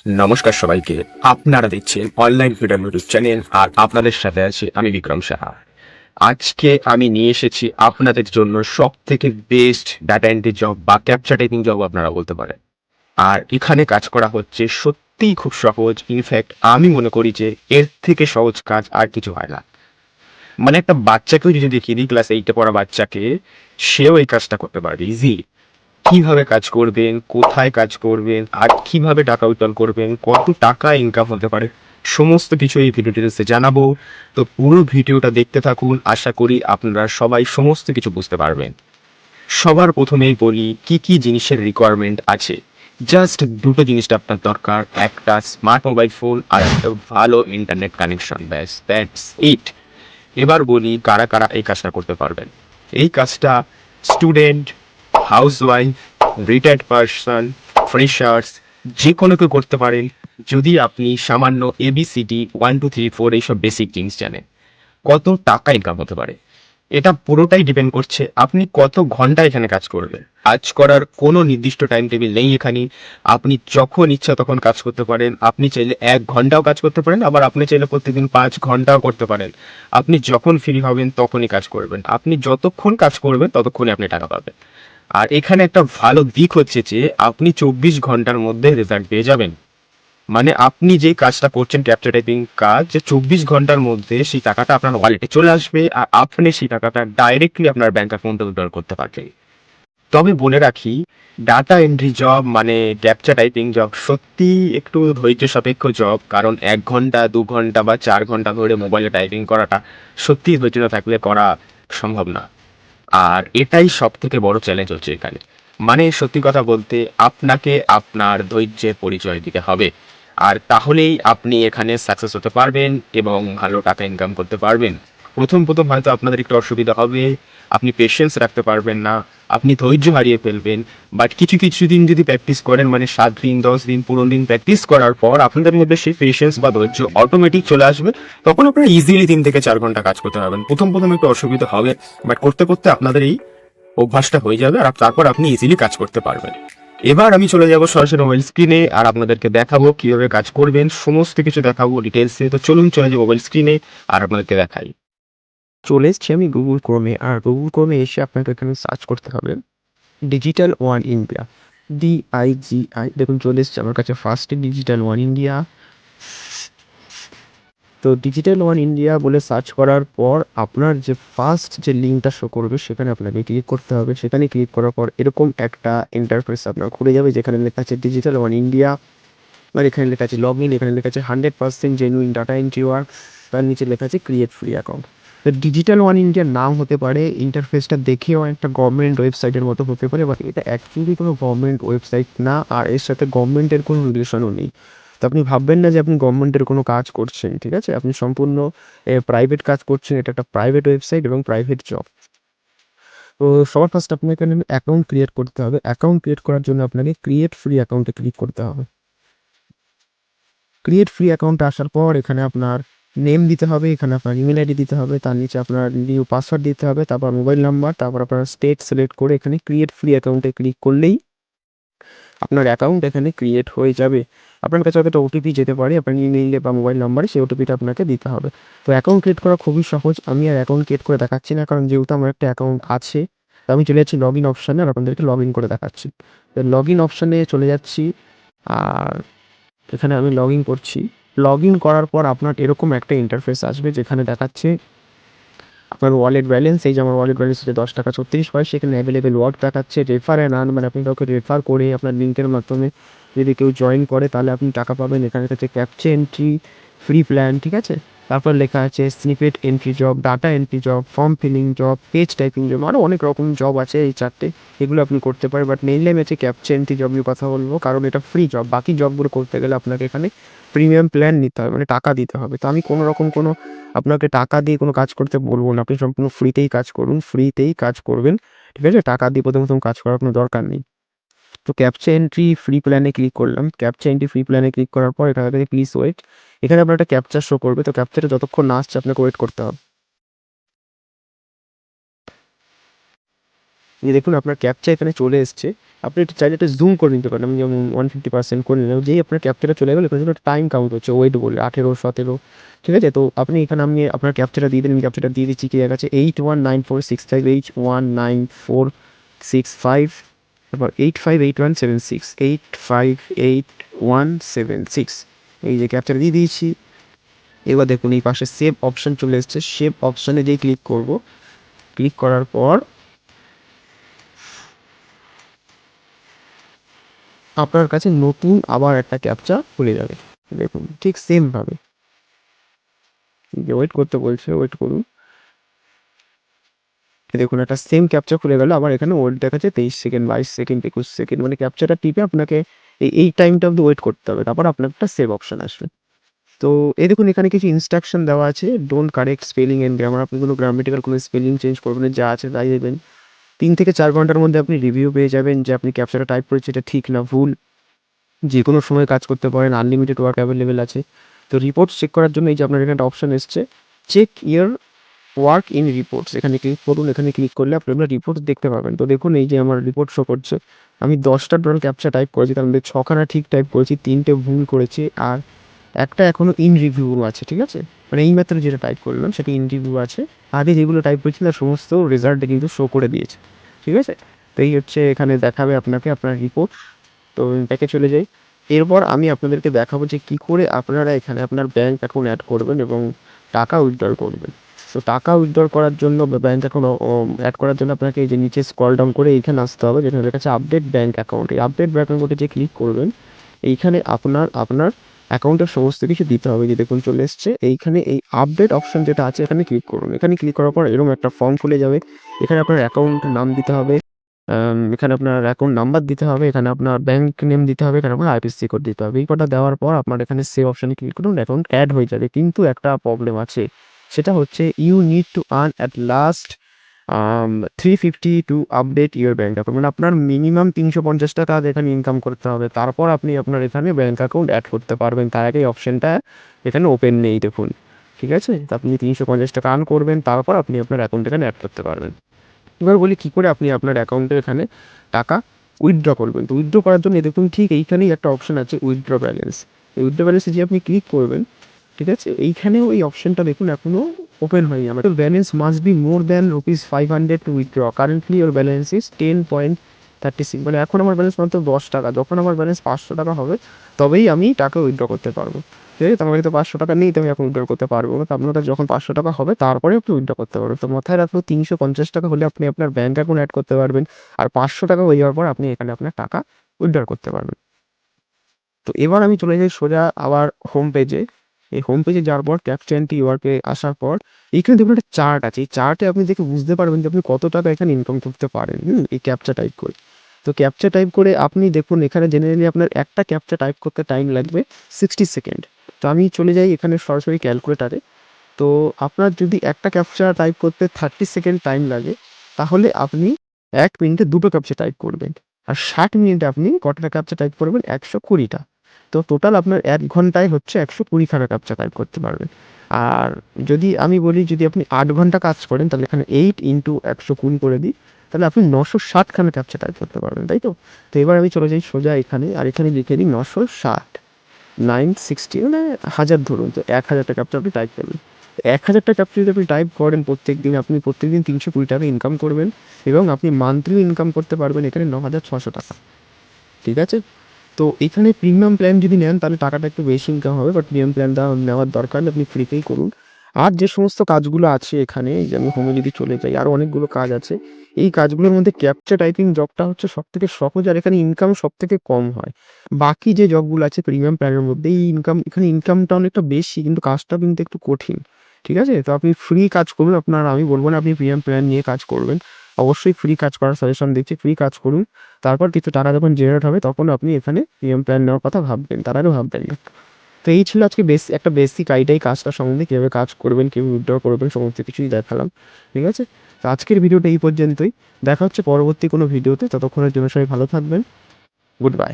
নমস্কার সবাইকে। আপনারা দেখছেন অনলাইন ফ্রিডম ইউটিউব চ্যানেল, আর আপনাদের সাথে আছি আমি বিক্রম সাহা। আজকে আমি নিয়ে এসেছি আপনাদের জন্য সব থেকে বেস্ট ডাটা এন্ট্রি জব বা ক্যাপচা টাইপিং জব আপনারা বলতে পারেন। আর এখানে কাজ করা হচ্ছে সত্যিই খুব সহজ। ইনফ্যাক্ট আমি মনে করি যে এর থেকে সহজ কাজ আর কিছু হয় না। মানে একটা বাচ্চাকেও যদি দেখিয়ে দিই, ক্লাস 8-এ পড়া বাচ্চাকে, সেও এই কাজটা করতে পারবে ইজি। কিভাবে কাজ করবেন, কোথায় কাজ করবেন, আর কিভাবে টাকা উইথড্রল করবেন, কত টাকা ইনকাম হতে পারে, সমস্ত কিছু এই ভিডিও ডিটেলসে জানাবো। তো পুরো ভিডিওটা দেখতে থাকুন, আশা করি আপনারা সবাই সমস্ত কিছু বুঝতে পারবেন। সবার প্রথমেই বলি কি কি জিনিসের রিকোয়ারমেন্ট আছে। জাস্ট দুটো জিনিসটা আপনার দরকার, একটা স্মার্ট মোবাইল ফোন আর একটা ভালো ইন্টারনেট কানেকশন, ব্যাস দ্যাটস ইট। এবার বলি কারা কারা এই কাজটা করতে পারবেন। এই কাজটা student, housewife, retired person, freshers, যে কোনো কেউ করতে পারেন, যদি আপনি সামান্য এবিসিডি 1 2 3 4 এইসব বেসিক জিনিস জানেন। কত টাকা ইনকাম হতে পারে এটা পুরোটাই ডিপেন্ড করছে আপনি কত ঘন্টা এখানে কাজ করবেন। কাজ করার কোনো নির্দিষ্ট টাইম টেবিল নেই এখানে। আপনি যখন ইচ্ছা তখন কাজ করতে পারেন। আপনি চাইলে 1 ঘন্টাও কাজ করতে পারেন, আবার আপনি চাইলে প্রত্যেকদিন 5 ঘন্টাও করতে পারেন। আপনি যখন ফ্রি হবেন তখনই কাজ করবেন। আপনি যতক্ষণ কাজ করবেন ততক্ষণই আপনি টাকা পাবেন। আর এখানে একটা ভালো দিক হচ্ছে যে আপনি 24 ঘন্টার মধ্যে রেজাল্ট পেয়ে যাবেন। মানে আপনি যে কাজটা করছেন ক্যাপচা টাইপিং কাজ, যে 24 ঘন্টার মধ্যে সেই টাকাটা আপনার ওয়ালেটে চলে আসবে, আর আপনি সেই টাকাটা ডাইরেক্টলি আপনার ব্যাংক অ্যাকাউন্টে উইথড্র করতে পারবেন। তবে বলে রাখি, ডাটা এন্ট্রি জব মানে ক্যাপচা টাইপিং জব সত্যি একটু ধৈর্য সাপেক্ষ জব, কারণ 1 ঘন্টা 2 ঘন্টা বা 4 ঘন্টা ধরে মোবাইলে টাইপিং করাটা সত্যি ধৈর্য না থাকলে করা সম্ভব না। আর এটাই সব থেকে বড় চ্যালেঞ্জ হচ্ছে এখানে। মানে সত্যি কথা বলতে আপনাকে আপনার ধৈর্যের পরিচয় দিতে হবে। আর তাহলেই আপনি এখানে সাকসেস হতে পারবেন এবং ভালো টাকা ইনকাম করতে পারবেন। প্রথম প্রথম হয়তো আপনাদের একটু অসুবিধা হবে, আপনি পেশেন্স রাখতে পারবেন না, আপনি ধৈর্য হারিয়ে ফেলবেন। বাট কিছু কিছু দিন যদি প্র্যাকটিস করেন, মানে 7 দিন 10 দিন 15 দিন প্র্যাকটিস করার পর আপনাদের মধ্যে সেই পেশেন্স বা ধৈর্য অটোমেটিক চলে আসবে। তখন আপনারা ইজিলি 3 থেকে 4 ঘন্টা কাজ করতে পারবেন। প্রথম প্রথম একটু অসুবিধা হবে, বাট করতে করতে আপনাদের এই অভ্যাসটা হয়ে যাবে, আর তারপর আপনি ইজিলি কাজ করতে পারবেন। এবার আমি চলে যাব সরাসরি মোবাইল স্ক্রিনে, আর আপনাদেরকে দেখাবো কিভাবে কাজ করবেন, সমস্ত কিছু দেখাবো ডিটেলসে। তো চলুন চলে যাবো মোবাইল স্ক্রিনে আর আপনাদেরকে দেখাই। চলে এসছি আমি গুগল ক্রোমে। আর গুগল ক্রোমে এসে আপনাকে এখানে সার্চ করতে হবে ডিজিটাল ওয়ান ইন্ডিয়া, DIGI। দেখুন চলে এসছে আমার কাছে ফার্স্টে ডিজিটাল ওয়ান ইন্ডিয়া। তো ডিজিটাল ওয়ান ইন্ডিয়া বলে সার্চ করার পর আপনার যে ফার্স্ট যে লিঙ্কটা শো করবে সেখানে আপনাকে ক্লিক করতে হবে। সেখানে ক্লিক করার পর এরকম একটা ইন্টারফেস আপনার খুলে যাবে, যেখানে লেখা আছে ডিজিটাল ওয়ান ইন্ডিয়া। আর এখানে লেখা আছে লগ ইন, এখানে লেখা আছে 100% জেনুইন ডাটা এন্ট্রি ওয়ার্ক। তার নিচে লেখা আছে ক্রিয়েট ফ্রি অ্যাকাউন্ট। তো ডিজিটাল ওয়ান ইন্ডিয়ার নাম হতে পারে, ইন্টারফেসটা দেখেও একটা গভর্নমেন্ট ওয়েবসাইটের মতো হতে পারে, বাট এটা অ্যাকচুয়ালি কোনো গভর্নমেন্ট ওয়েবসাইট না, আর এর সাথে গভর্নমেন্টের কোনো রিলেশনও নেই। তো আপনি ভাববেন না যে আপনি গভর্নমেন্টের কোনো কাজ করছেন, ঠিক আছে? আপনি সম্পূর্ণ প্রাইভেট কাজ করছেন। এটা একটা প্রাইভেট ওয়েবসাইট এবং প্রাইভেট জব। তো সবার ফার্স্ট আপনাকে এখানে অ্যাকাউন্ট ক্রিয়েট করতে হবে। অ্যাকাউন্ট ক্রিয়েট করার জন্য আপনাকে ক্রিয়েট ফ্রি অ্যাকাউন্টে ক্লিক করতে হবে। ক্রিয়েট ফ্রি অ্যাকাউন্টে আসার পর এখানে আপনার নেম দিতে হবে, এখানে আপনার ইমেল আইডি দিতে হবে, তার নিচে আপনার নিউ পাসওয়ার্ড দিতে হবে, তারপর মোবাইল নাম্বার, তারপর আপনার স্টেট সিলেক্ট করে এখানে ক্রিয়েট ফ্রি অ্যাকাউন্টে ক্লিক করলেই আপনার অ্যাকাউন্ট এখানে ক্রিয়েট হয়ে যাবে। আপনার কাছে হয়তো একটা ওটিপি যেতে পারে আপনার ইমেইলে বা মোবাইল নাম্বারে, সেই ওটিপিটা আপনাকে দিতে হবে। তো অ্যাকাউন্ট ক্রিয়েট করা খুবই সহজ। আমি আর অ্যাকাউন্ট ক্রিয়েট করে দেখাচ্ছি না, কারণ যেহেতু আমার একটা অ্যাকাউন্ট আছে। তো আমি চলে যাচ্ছি লগ ইন অপশানে, আর আপনাদেরকে লগ ইন করে দেখাচ্ছি। তো লগ ইন অপশানে চলে যাচ্ছি, আর এখানে আমি লগ ইন করছি। লগ ইন করার পর আপনার এরকম একটা ইন্টারফেস আসবে, যেখানে দেখাচ্ছে আপনার ওয়ালেট ব্যালেন্স। এই যে আমার ওয়ালেট ব্যালেন্স হচ্ছে 10 টাকা 36 পয়সা। এখানে অ্যাভেলেবেল ওয়ার্ড দেখাচ্ছে রেফার অ্যান্ড আর্ন, মানে আপনি কাউকে রেফার করে আপনার লিঙ্কের মাধ্যমে যদি কেউ জয়েন করে তাহলে আপনি টাকা পাবেন। এখানে আছে ক্যাপচা এন্ট্রি ফ্রি প্ল্যান, ঠিক আছে? তারপর লেখা আছে snippet entry job, data entry job, form filling job, page typing job, আরও অনেক রকম জব আছে এই চারটে। এগুলো আপনি করতে পারেন, বাট মেইনলি আমি হচ্ছে ক্যাপচা এন্ট্রি জব নিয়ে কথা বলবো, কারণ এটা ফ্রি জব। বাকি জবগুলো করতে গেলে আপনাকে এখানে প্রিমিয়াম প্ল্যান নিতে হবে, মানে টাকা দিতে হবে। তো আমি কোনো রকম কোনো আপনাকে টাকা দিয়ে কোনো কাজ করতে বলবো না। আপনি সম্পূর্ণ ফ্রিতেই কাজ করুন, ফ্রিতেই কাজ করবেন, ঠিক আছে? টাকা দিয়ে প্রথম প্রথম কাজ করার কোনো দরকার নেই। তো ক্যাপচা এন্ট্রি ফ্রি প্ল্যানে ক্লিক করলাম। ক্যাপচা এন্ট্রি ফ্রি প্ল্যানে ক্লিক করার পর এখান থেকে প্লিজ ওয়েট, এখানে আপনার একটা ক্যাপচা শো করবে। তো ক্যাপচাটা যতক্ষণ না আসছে আপনাকে ওয়েট করতে হবে। এই দেখুন আপনার ক্যাপচা এখানে চলে এসছে। আপনি একটু চাইলে একটা জুম করে নিতে পারেন। আমি যেমন 150% করে নিলাম, যেই আপনার ক্যাপচারটা চলে গেলো এখানে একটা টাইম কাউন্ট হচ্ছে, ওয়েট বলে 18, 17, ঠিক আছে? তো আপনি এখানে আমি আপনার ক্যাপচারটা দিয়ে দিন, আমি ক্যাপচারটা দিয়ে দিচ্ছি, কি আছে 819465, 819465, তারপর 858176, 858176, এই যে ক্যাপচার দিয়ে দিয়েছি। এবার দেখুন এই পাশে সেভ অপশন চলে এসছে, সেভ অপশনে যেই ক্লিক করব, ক্লিক করার পর আপনার কাছে নতুন আবার একটা ক্যাপচা খুলে যাবে। দেখুন ঠিক সেমভাবে, যে ওয়েট করতে বলছে, ওয়েট করুন। দেখুন একটা সেম ক্যাপচা খুলে গেল, আবার এখানে ওয়েট দেখাচ্ছে 23 সেকেন্ড, 22 সেকেন্ড, 21 সেকেন্ড, মানে ক্যাপচাটা টিপে আপনাকে এই টাইমটা অব্দি ওয়েট করতে হবে, তারপর আপনার একটা সেভ অপশন আসবে। তো এই দেখুন এখানে কিছু ইনস্ট্রাকশন দেওয়া আছে, don't correct spelling and grammar, আপনি কোনো গ্রামেটিক্যাল কোনো স্পেলিং চেঞ্জ করবেন না, যা আছে তাই দেবেন। 3 থেকে 4 ঘন্টার মধ্যে আপনি রিভিউ পেয়ে যাবেন যে আপনি ক্যাপচাটা টাইপ করেছে এটা ঠিক না ভুল। যে কোনো সময় কাজ করতে পারেন, আনলিমিটেড ওয়ার্ক অ্যাভেলেবেল আছে। তো রিপোর্টস চেক করার জন্য এই যে আপনার এখানে একটা অপশন এসছে, check your work in reports, এখানে ক্লিক করুন। এখানে ক্লিক করলে আপনারা রিপোর্টস দেখতে পাবেন। তো দেখুন এই যে আমার রিপোর্ট শো করছে, আমি 10টা টোটাল ক্যাপচা টাইপ করেছি, তার মধ্যে 6খানা ঠিক টাইপ করেছি, 3টে ভুল করেছি, আর একটা এখনও ইন রিভিউ আছে, ঠিক আছে? মানে এই মাত্র যেটা টাইপ করলাম সেটা ইন রিভিউ আছে, আগে যেগুলো টাইপ করেছি তার সমস্ত রেজাল্টে কিন্তু শো করে দিয়েছে, ঠিক আছে? তো এই হচ্ছে এখানে দেখাবে আপনাকে আপনার রিপোর্ট। তো ব্যাকে চলে যাই। এরপর আমি আপনাদেরকে দেখাবো যে কী করে আপনারা এখানে আপনার ব্যাঙ্ক অ্যাকাউন্ট অ্যাড করবেন এবং টাকা উইথড্র করবেন। তো টাকা উইথড্র করার জন্য বা ব্যাঙ্ক অ্যাকাউন্ট অ্যাড করার জন্য আপনাকে এই যে নিচে স্ক্রল ডাউন করে এইখানে আসতে হবে, যেখানে লেখা আছে আপডেট ব্যাঙ্ক অ্যাকাউন্ট। এই আপডেট ব্যাঙ্ক অ্যাকাউন্টে যে ক্লিক করবেন, এইখানে আপনার অ্যাকাউন্টের সমস্ত কিছু দিতে হবে। যে দেখুন চলে এসছে, এইখানে এই আপডেট অপশন যেটা আছে এখানে ক্লিক করুন। এখানে ক্লিক করার পর এরকম একটা ফর্ম খুলে যাবে। এখানে আপনার অ্যাকাউন্ট নাম দিতে হবে, এখানে আপনার অ্যাকাউন্ট নাম্বার দিতে হবে, এখানে আপনার ব্যাঙ্ক নেম দিতে হবে, এখানে আপনার আইএফএসসি কোড দিতে হবে। এই কটা দেওয়ার পর আপনার এখানে সেভ অপশনে ক্লিক করুন, অ্যাকাউন্ট অ্যাড হয়ে যাবে। কিন্তু একটা প্রবলেম আছে, সেটা হচ্ছে you need to earn at last 350 to update your bank account, মানে আপনার মিনিমাম 350 টাকা এখানে ইনকাম করতে হবে, তারপর আপনি আপনার এখানে ব্যাঙ্ক অ্যাকাউন্ট অ্যাড করতে পারবেন। তার আগে অপশনটা এখানে ওপেন নেই, দেখুন, ঠিক আছে? তো আপনি 350 টাকা আর্ন করবেন, তারপর আপনি আপনার অ্যাকাউন্ট এখানে অ্যাড করতে পারবেন। এবার বলি কী করে আপনি আপনার অ্যাকাউন্টে এখানে টাকা উইথড্র করবেন। তো উইথড্র করার জন্য দেখুন ঠিক এইখানেই একটা অপশন আছে উইথড্র ব্যালেন্স। এই উইথড্র ব্যালেন্সে যে আপনি ক্লিক করবেন, ঠিক আছে? এইখানেও এই অপশনটা দেখুন এখনও ওপেন হয়নি আমার। Balance must be more than ₹500 two withdraw, currently your balance is 10.36, মানে এখন আমার ব্যালেন্স মাত্র 10 টাকা। যখন আমার ব্যালেন্স 500 টাকা হবে তবেই আমি টাকা উইথড্র করতে পারবো, ঠিক আছে? তো আমার কাছে 500 টাকা নেই, তো আমি এখন উইথড্র করতে পারবো না। তো আপনার কাছে যখন 500 টাকা হবে তারপরে আপনি উইথড্র করতে পারবেন। তো মাথায় রাখুন 350 টাকা হলে আপনি আপনার ব্যাঙ্ক অ্যাকাউন্ট অ্যাড করতে পারবেন, আর 500 টাকা হয়ে যাওয়ার পর আপনি এখানে আপনার টাকা উইথড্র করতে পারবেন। তো এবার আমি চলে যাই সোজা আবার হোম পেজে। এই হোম পেজে যাওয়ার পর ক্যাপচা এন্ট্রি ওয়ার্কে আসার পর এইখানে দেখুন একটা চার্ট আছে। এই চার্টে আপনি দেখে বুঝতে পারবেন যে আপনি কত টাকা এখানে ইনকাম করতে পারেন, এই ক্যাপচা টাইপ করে। তো ক্যাপচা টাইপ করে আপনি দেখুন এখানে জেনারেলি আপনার একটা ক্যাপচা টাইপ করতে টাইম লাগবে 60 সেকেন্ড। তো আমি চলে যাই এখানে সরাসরি ক্যালকুলেটারে। তো আপনার যদি একটা ক্যাপচা টাইপ করতে 30 সেকেন্ড টাইম লাগে, তাহলে আপনি 1 মিনিটে 2টো ক্যাপচা টাইপ করবেন। আর 60 মিনিটে আপনি কতটা ক্যাপচা টাইপ করবেন? 120টা। তো টোটাল আপনার 1 ঘন্টায় হচ্ছে 120খানা ক্যাপচা টাইপ করতে পারবেন। আর যদি আমি বলি যদি আপনি 8 ঘন্টা কাজ করেন, তাহলে এখানে 8 ইন্টু 120 করে দিই, তাহলে আপনি 960খানা ক্যাপচা টাইপ করতে পারবেন, তাই তো? তো এবার আমি চলে যাই সোজা এখানে, আর এখানে লিখে দিই 960, 960 মানে 1000 ধরুন, তো 1000টা ক্যাপচা আপনি টাইপ করবেন। 1000টা ক্যাপচা যদি আপনি টাইপ করেন প্রত্যেকদিন, আপনি প্রত্যেকদিন 320 টাকা ইনকাম করবেন, এবং আপনি মান্থলিও ইনকাম করতে পারবেন এখানে 9600 টাকা, ঠিক আছে? তো এখানে প্রিমিয়াম প্ল্যান যদি নেন তাহলে টাকাটা একটু বেশি ইনকাম হবে, বাট প্রিমিয়াম প্ল্যানটা নেওয়ার দরকার নেই, আপনি ফ্রিতেই করুন। আর যে সমস্ত কাজগুলো আছে এখানে, এই যে আমি হোমে যদি চলে যাই, আরও অনেকগুলো কাজ আছে। এই কাজগুলোর মধ্যে ক্যাপচা টাইপিং জবটা হচ্ছে সবথেকে সহজ, আর এখানে ইনকাম সবথেকে কম হয়। বাকি যে জবগুলো আছে প্রিমিয়াম প্ল্যানের মধ্যে, এই এখানে ইনকামটা অনেকটা বেশি, কিন্তু কাজটা কিন্তু একটু কঠিন, ঠিক আছে? তো আপনি ফ্রি কাজ করুন, আমি বলবো না আপনি প্রিমিয়াম প্ল্যান নিয়ে কাজ করবেন। অবশ্যই ফ্রি কাজ করার সাজেশন দিচ্ছি, ফ্রি কাজ করুন। তারপর কিছু টাকা যখন জেনারেট হবে তখন আপনি এখানে প্রিমিয়াম প্ল্যান নেওয়ার কথা ভাববেন, তার আগেও ভাববেন না। তো এই ছিল আজকে একটা বেসিক আইডিয়া কাজটা সম্বন্ধে, কীভাবে কাজ করবেন, কীভাবে উইথড্র করবেন, সমস্ত কিছুই দেখালাম, ঠিক আছে? তো আজকের ভিডিওটা এই পর্যন্তই। দেখা হচ্ছে পরবর্তী কোনো ভিডিওতে, ততক্ষণের জন্য সবাই ভালো থাকবেন। Good bye.